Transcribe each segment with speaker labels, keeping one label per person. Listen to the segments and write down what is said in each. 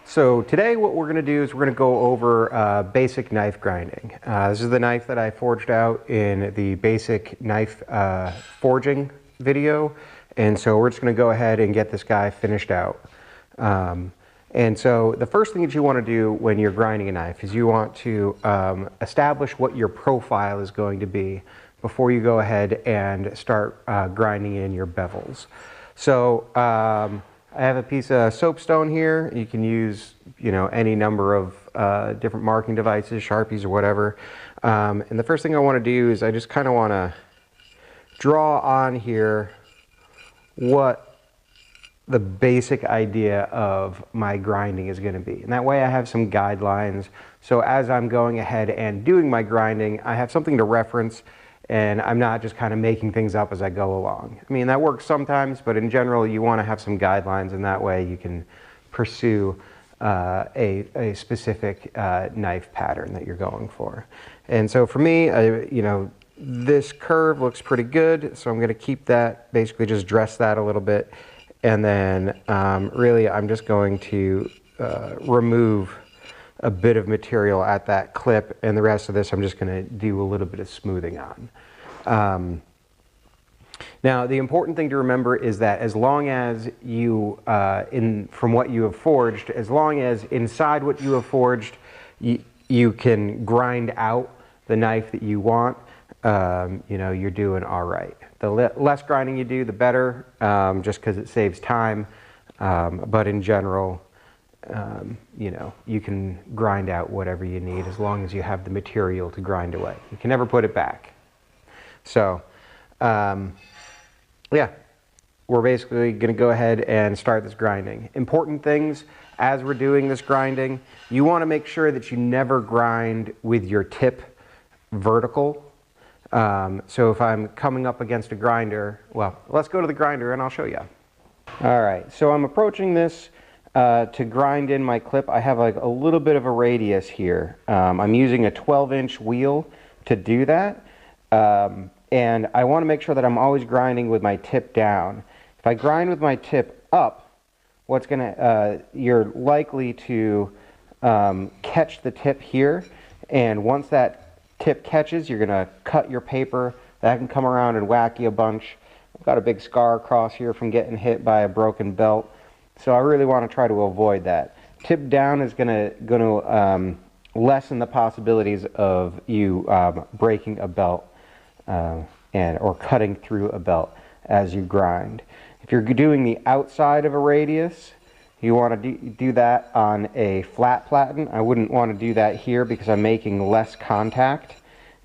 Speaker 1: So today what we're going to do is we're going to go over basic knife grinding. This is the knife that I forged out in the basic knife forging video, and so we're just going to go ahead and get this guy finished out. And so the first thing that you want to do when you're grinding a knife is you want to establish what your profile is going to be before you go ahead and start grinding in your bevels. So I have a piece of soapstone here. You can use, any number of different marking devices, Sharpies or whatever. And the first thing I want to do is I just kind of want to draw on here what the basic idea of my grinding is going to be. And that way I have some guidelines. So as I'm going ahead and doing my grinding, I have something to reference, and I'm not just kind of making things up as I go along. I mean, that works sometimes, but in general, you want to have some guidelines, and that way you can pursue a specific knife pattern that you're going for. And so for me, this curve looks pretty good, so I'm going to keep that, basically just dress that a little bit. And then really I'm just going to remove a bit of material at that clip, and the rest of this I'm just going to do a little bit of smoothing on. Now the important thing to remember is that as long as you, from what you have forged, as long as inside what you have forged you can grind out the knife that you want, you're doing all right. The less grinding you do, the better, just because it saves time. But in general, you can grind out whatever you need as long as you have the material to grind away. You can never put it back. So, yeah, we're basically going to go ahead and start this grinding. Important things as we're doing this grinding: you want to make sure that you never grind with your tip vertical. So if I'm coming up against a grinder, well, let's go to the grinder and I'll show you. All right, so I'm approaching this to grind in my clip. I have like a little bit of a radius here. I'm using a 12-inch wheel to do that. And I want to make sure that I'm always grinding with my tip down. If I grind with my tip up, you're likely to catch the tip here, and once that tip catches, you're going to cut your paper. That can come around and whack you a bunch. I've got a big scar across here from getting hit by a broken belt, so I really want to try to avoid that. Tip down is going to lessen the possibilities of you breaking a belt or cutting through a belt as you grind. If you're doing the outside of a radius, you want to do that on a flat platen. I wouldn't want to do that here because I'm making less contact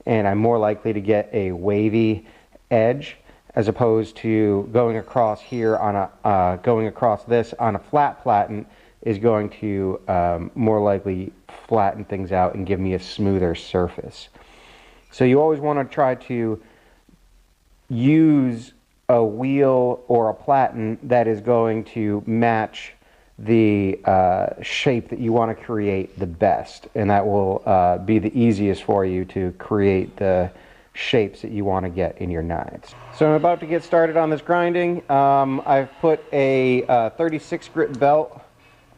Speaker 1: and I'm more likely to get a wavy edge, as opposed to going across here on going across this on a flat platen is going to more likely flatten things out and give me a smoother surface. So you always want to try to use a wheel or a platen that is going to match the shape that you want to create the best, and that will be the easiest for you to create the shapes that you want to get in your knives. So I'm about to get started on this grinding. I've put a 36 grit belt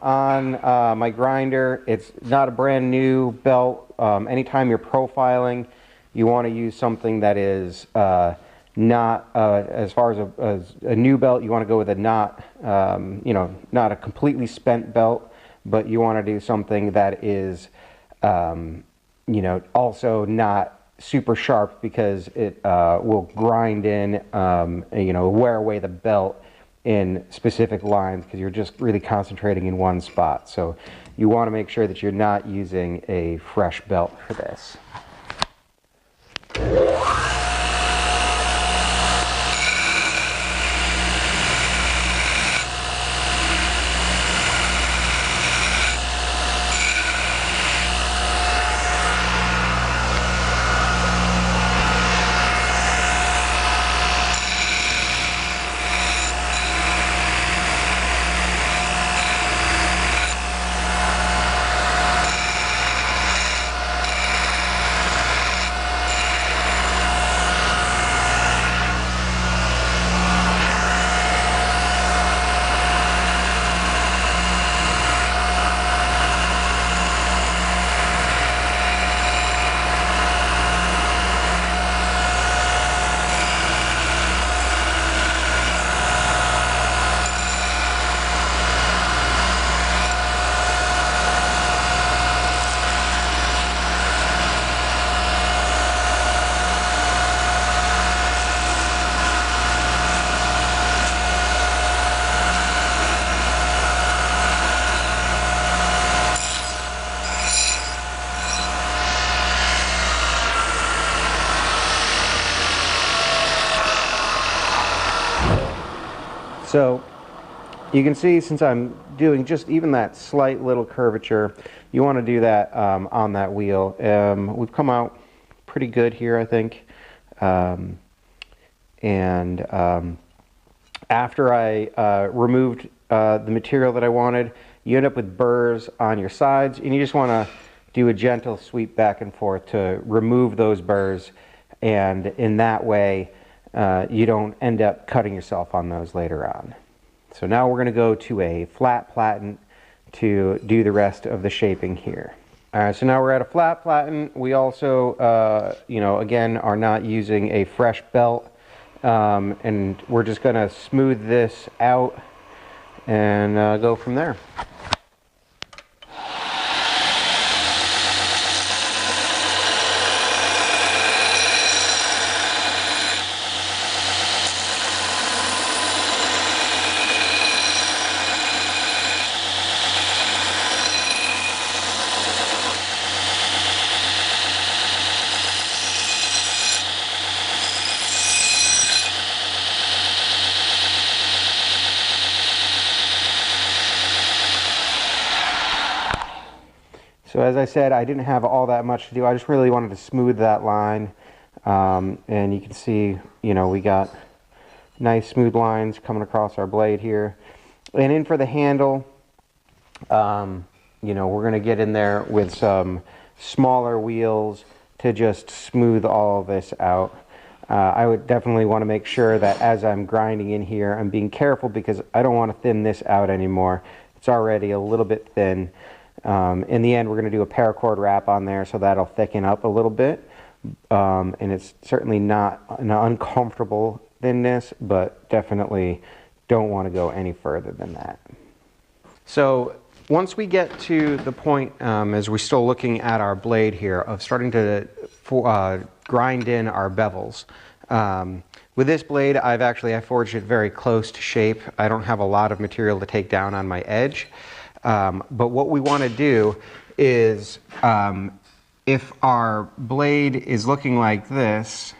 Speaker 1: on my grinder. It's not a brand new belt. Anytime you're profiling, you want to use something that is not, as far as a new belt, you want to go with a not a completely spent belt, but you want to do something that is, also not super sharp, because it will grind in, wear away the belt in specific lines, because you're just really concentrating in one spot. So you want to make sure that you're not using a fresh belt for this. So you can see, since I'm doing just even that slight little curvature, you want to do that on that wheel. We've come out pretty good here, I think. After I removed the material that I wanted, you end up with burrs on your sides, and you just want to do a gentle sweep back and forth to remove those burrs, and in that way you don't end up cutting yourself on those later on. So now we're going to go to a flat platen to do the rest of the shaping here. Alright, so now we're at a flat platen. We also, you know, again, are not using a fresh belt, and we're just going to smooth this out and go from there. So as I said, I didn't have all that much to do. I just really wanted to smooth that line. And you can see, you know, we got nice smooth lines coming across our blade here. And in for the handle, you know, we're going to get in there with some smaller wheels to just smooth all of this out. I would definitely want to make sure that as I'm grinding in here, I'm being careful because I don't want to thin this out anymore. It's already a little bit thin. In the end, we're going to do a paracord wrap on there, so that'll thicken up a little bit. And it's certainly not an uncomfortable thinness, but definitely don't want to go any further than that. So once we get to the point, as we're still looking at our blade here, of starting to grind in our bevels. With this blade, I forged it very close to shape. I don't have a lot of material to take down on my edge. But what we want to do is, if our blade is looking like this,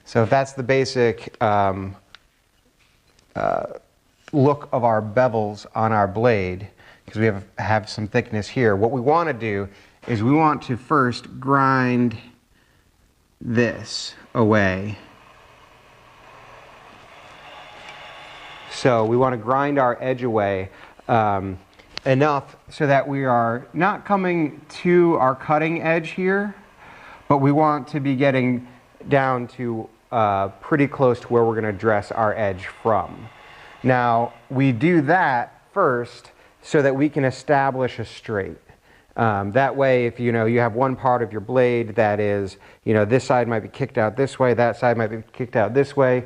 Speaker 1: so if that's the basic look of our bevels on our blade, because we have some thickness here, what we want to do is we want to first grind this away. So we want to grind our edge away enough so that we are not coming to our cutting edge here, but we want to be getting down to pretty close to where we're going to dress our edge from. Now, we do that first so that we can establish a straight. That way, if you have one part of your blade that is, this side might be kicked out this way, that side might be kicked out this way,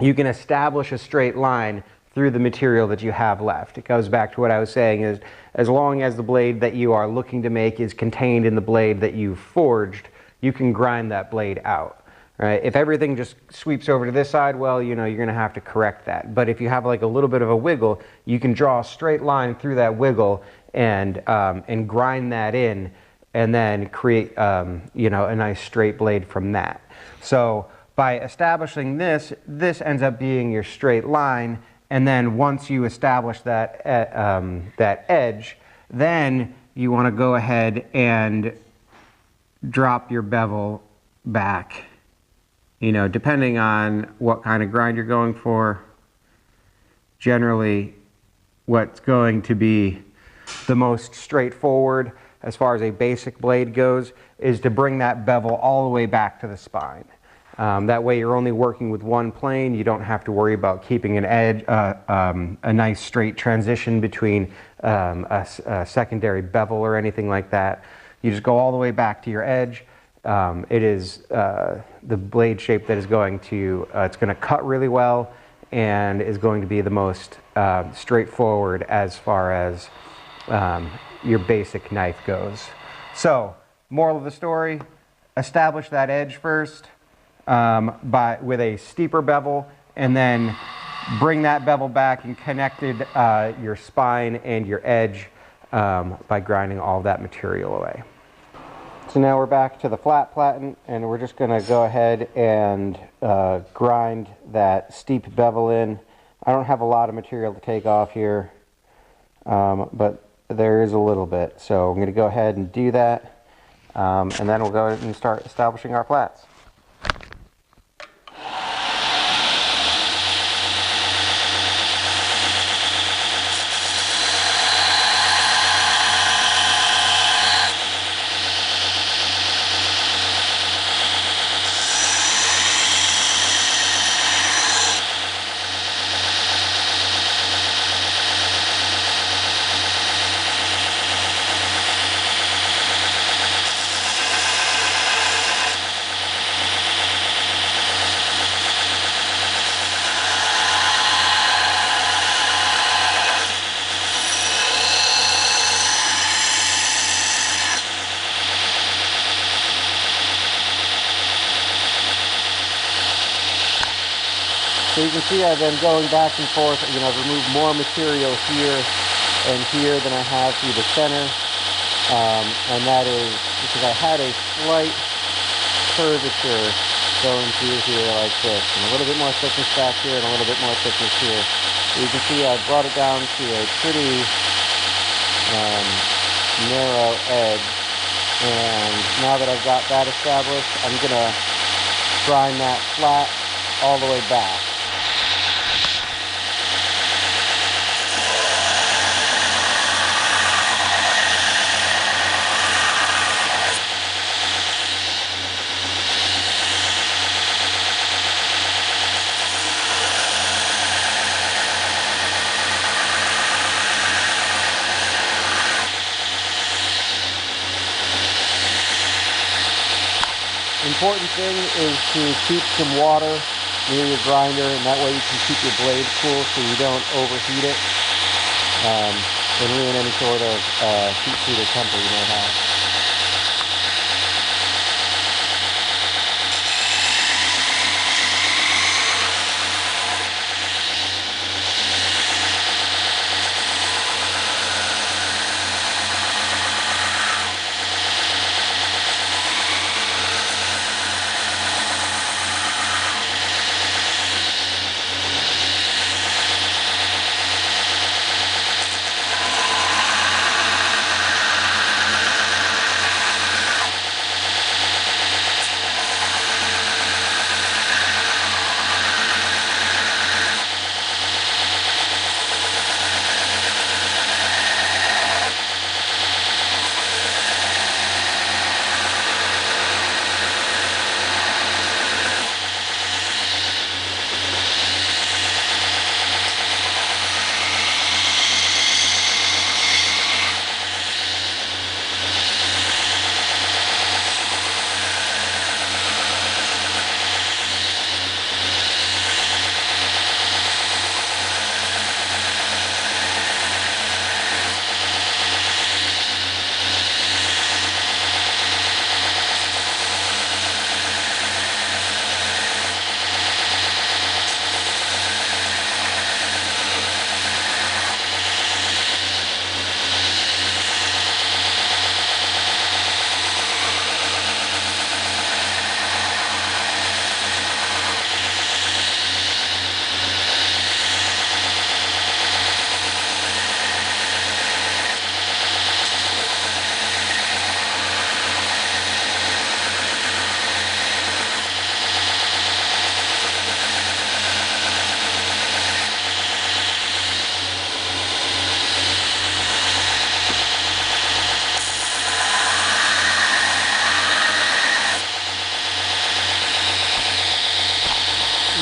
Speaker 1: you can establish a straight line through the material that you have left. It goes back to what I was saying, is as long as the blade that you are looking to make is contained in the blade that you've forged, you can grind that blade out. Right? If everything just sweeps over to this side, well, you're going to have to correct that. But if you have like a little bit of a wiggle, you can draw a straight line through that wiggle and grind that in, and then create a nice straight blade from that. So by establishing this, this ends up being your straight line, and then once you establish that that edge, then you want to go ahead and drop your bevel back. Depending on what kind of grind you're going for, generally what's going to be the most straightforward as far as a basic blade goes is to bring that bevel all the way back to the spine. That way you're only working with one plane. You don't have to worry about keeping an edge, a nice straight transition between a secondary bevel or anything like that. You just go all the way back to your edge. It is the blade shape that is going to, it's going to cut really well and is going to be the most straightforward as far as your basic knife goes. So, moral of the story, establish that edge first with a steeper bevel, and then bring that bevel back and connected your spine and your edge by grinding all that material away. So now we're back to the flat platen, and we're just going to go ahead and grind that steep bevel in. I don't have a lot of material to take off here, but there is a little bit. So I'm going to go ahead and do that, and then we'll go ahead and start establishing our flats. So you can see I've been going back and forth. I've removed more material here and here than I have through the center. And that is because I had a slight curvature going through here like this. And a little bit more thickness back here and a little bit more thickness here. So you can see I've brought it down to a pretty narrow edge. And now that I've got that established, I'm going to grind that flat all the way back. Important thing is to keep some water near your grinder, and that way you can keep your blade cool so you don't overheat it and ruin any sort of heat treated temper you might have.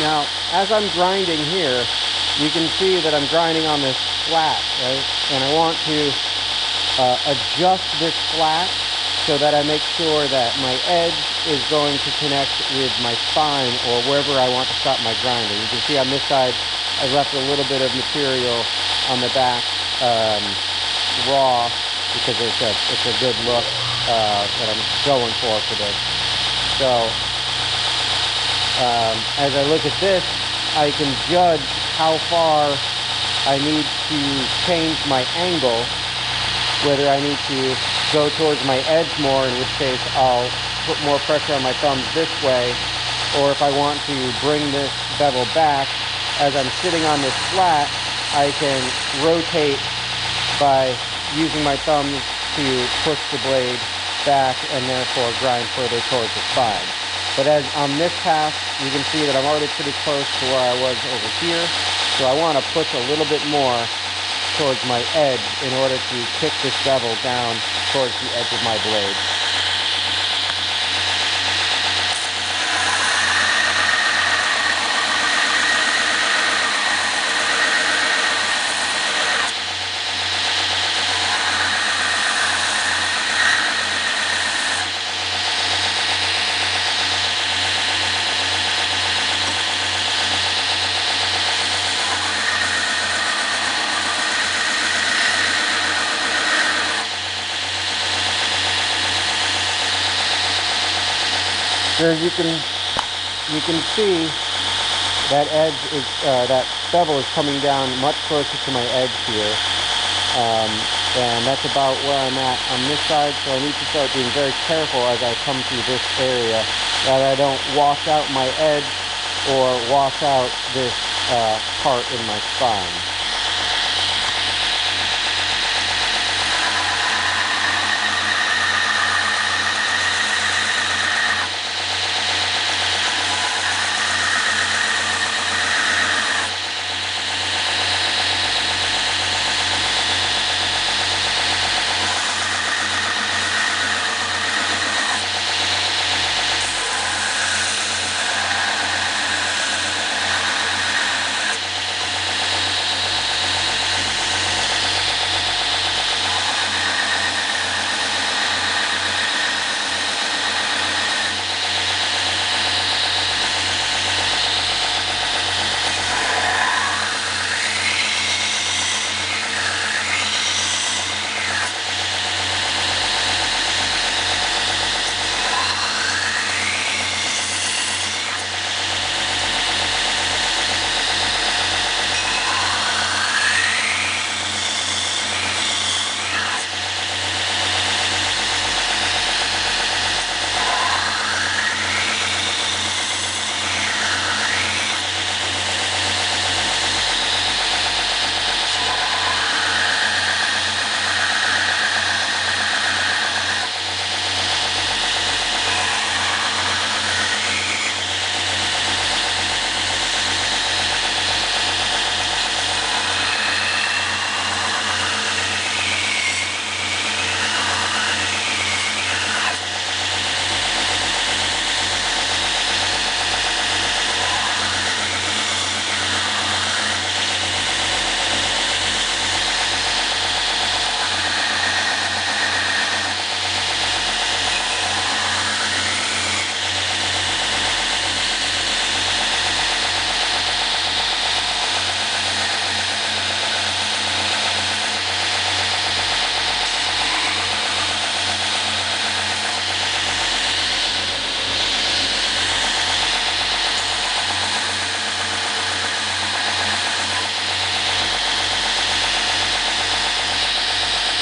Speaker 1: Now, as I'm grinding here, you can see that I'm grinding on this flat, right? And I want to adjust this flat so that I make sure that my edge is going to connect with my spine or wherever I want to stop my grinding. You can see on this side, I've left a little bit of material on the back raw because it's a good look that I'm going for this. So as I look at this, I can judge how far I need to change my angle, whether I need to go towards my edge more, in which case I'll put more pressure on my thumbs this way. Or if I want to bring this bevel back, as I'm sitting on this flat, I can rotate by using my thumbs to push the blade back and therefore grind further towards the spine. But as on this pass, you can see that I'm already pretty close to where I was over here. So I want to push a little bit more towards my edge in order to kick this bevel down towards the edge of my blade. So as you can see, that edge is that bevel is coming down much closer to my edge here, and that's about where I'm at on this side. So I need to start being very careful as I come through this area that I don't wash out my edge or wash out this part in my spine.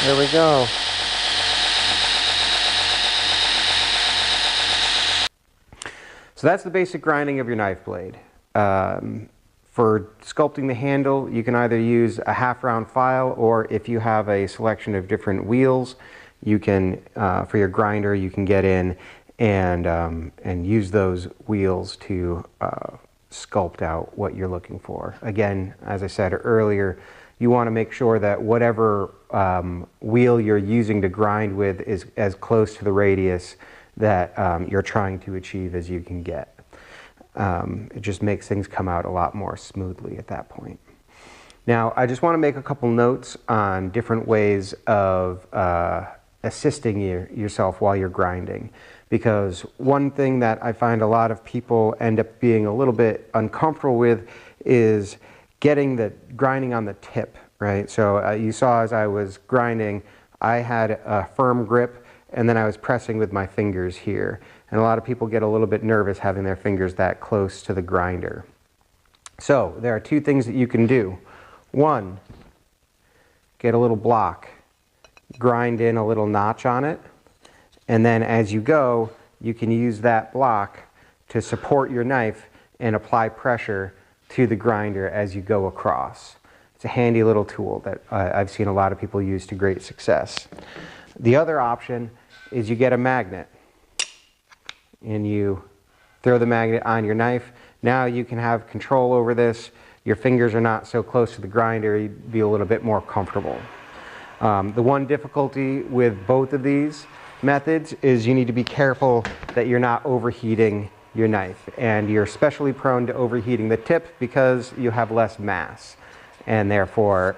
Speaker 1: There we go. So that's the basic grinding of your knife blade. For sculpting the handle, you can either use a half-round file, or if you have a selection of different wheels, you can, for your grinder, you can get in and use those wheels to sculpt out what you're looking for. Again, as I said earlier, you want to make sure that whatever wheel you're using to grind with is as close to the radius that you're trying to achieve as you can get. It just makes things come out a lot more smoothly at that point. Now, I just want to make a couple notes on different ways of assisting yourself while you're grinding, because one thing that I find a lot of people end up being a little bit uncomfortable with is getting the grinding on the tip, right? So you saw as I was grinding, I had a firm grip, and then I was pressing with my fingers here. And a lot of people get a little bit nervous having their fingers that close to the grinder. So there are two things that you can do. One, get a little block. grind in a little notch on it. And then as you go, you can use that block to support your knife and apply pressure to the grinder as you go across. It's a handy little tool that I've seen a lot of people use to great success. The other option is you get a magnet and you throw the magnet on your knife. Now you can have control over this. Your fingers are not so close to the grinder. You'd be a little bit more comfortable. The one difficulty with both of these methods is you need to be careful that you're not overheating your knife, and you're especially prone to overheating the tip because you have less mass, and therefore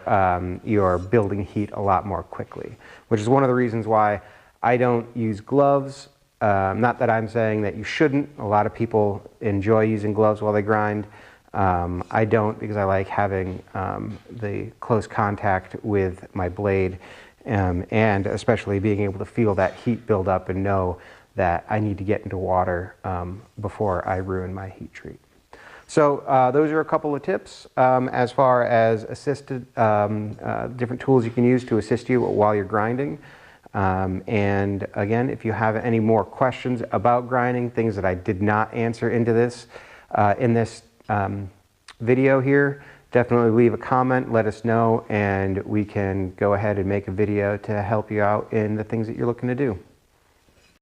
Speaker 1: you're building heat a lot more quickly, which is one of the reasons why I don't use gloves. Not that I'm saying that you shouldn't. A lot of people enjoy using gloves while they grind. I don't, because I like having the close contact with my blade, and especially being able to feel that heat build up and know that I need to get into water before I ruin my heat treat. So those are a couple of tips as far as assisted different tools you can use to assist you while you're grinding. And again, if you have any more questions about grinding, things that I did not answer into this in this video here, definitely leave a comment, let us know, and we can go ahead and make a video to help you out in the things that you're looking to do.